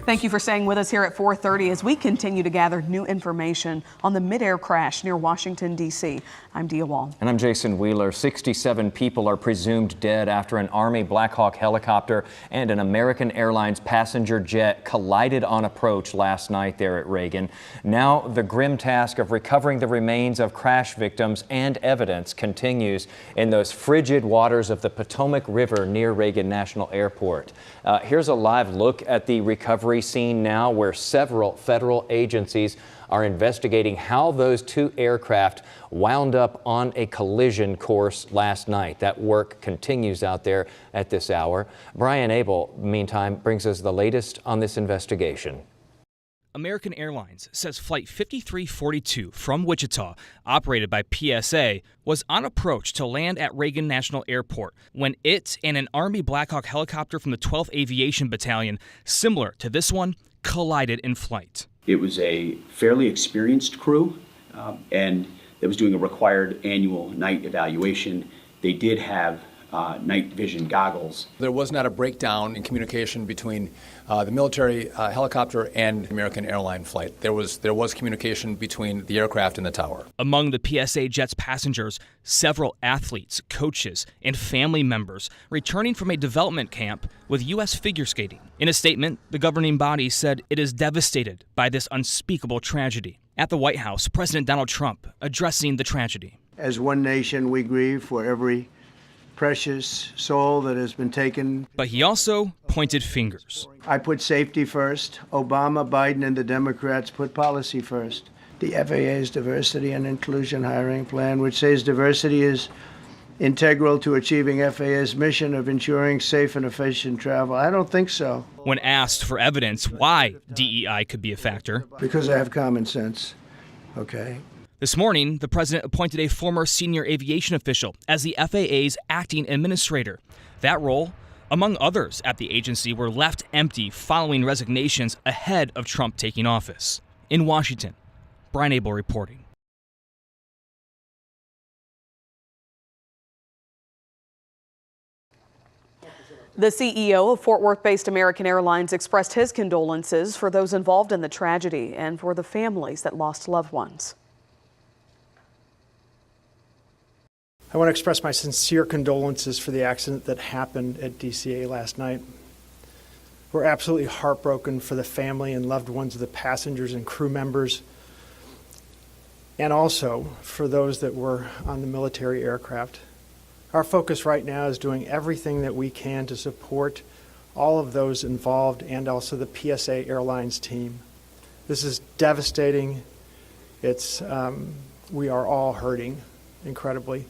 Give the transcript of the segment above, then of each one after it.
Thank you for staying with us here at 4:30 as we continue to gather new information on the mid-air crash near Washington, D.C. I'm Dia Wall. And I'm Jason Wheeler. 67 people are presumed dead after an Army Blackhawk helicopter and an American Airlines passenger jet collided on approach last night there at Reagan. Now the grim task of recovering the remains of crash victims and evidence continues in those frigid waters of the Potomac River near Reagan National Airport. Here's a live look at the recovery scene now, where several federal agencies are investigating how those two aircraft wound up on a collision course last night. That work continues out there at this hour. Brian Abel, meantime, brings us the latest on this investigation. American Airlines says Flight 5342 from Wichita, operated by PSA, was on approach to land at Reagan National Airport when it and an Army Blackhawk helicopter from the 12th Aviation Battalion, similar to this one, collided in flight. It was a fairly experienced crew, and it was doing a required annual night evaluation. They did have night vision goggles. There was not a breakdown in communication between the military helicopter and American Airlines flight. There was communication between the aircraft and the tower. Among the PSA jet's passengers, several athletes, coaches, and family members returning from a development camp with U.S. figure skating. In a statement, the governing body said it is devastated by this unspeakable tragedy. At the White House, President Donald Trump addressing the tragedy. As one nation, we grieve for every precious soul that has been taken. But he also pointed fingers. I put safety first. Obama, Biden, and the Democrats put policy first. The FAA's diversity and inclusion hiring plan, which says diversity is integral to achieving FAA's mission of ensuring safe and efficient travel. I don't think so. When asked for evidence why DEI could be a factor. Because I have common sense, okay? This morning, the president appointed a former senior aviation official as the FAA's acting administrator. That role, among others at the agency, were left empty following resignations ahead of Trump taking office. In Washington, Brian Abel reporting. The CEO of Fort Worth-based American Airlines expressed his condolences for those involved in the tragedy and for the families that lost loved ones. I want to express my sincere condolences for the accident that happened at DCA last night. We're absolutely heartbroken for the family and loved ones of the passengers and crew members, and also for those that were on the military aircraft. Our focus right now is doing everything that we can to support all of those involved and also the PSA Airlines team. This is devastating. We are all hurting incredibly.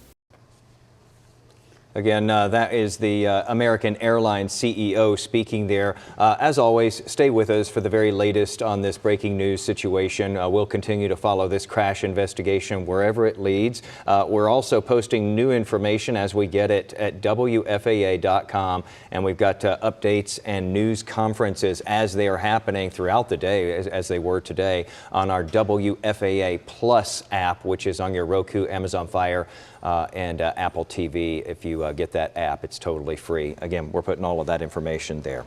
Again, that is the American Airlines CEO speaking there. As always, stay with us for the very latest on this breaking news situation. We'll continue to follow this crash investigation wherever it leads. We're also posting new information as we get it at WFAA.com, and we've got updates and news conferences as they are happening throughout the day, as they were today, on our WFAA Plus app, which is on your Roku, Amazon Fire, and Apple TV. If you get that app, it's totally free. Again, we're putting all of that information there.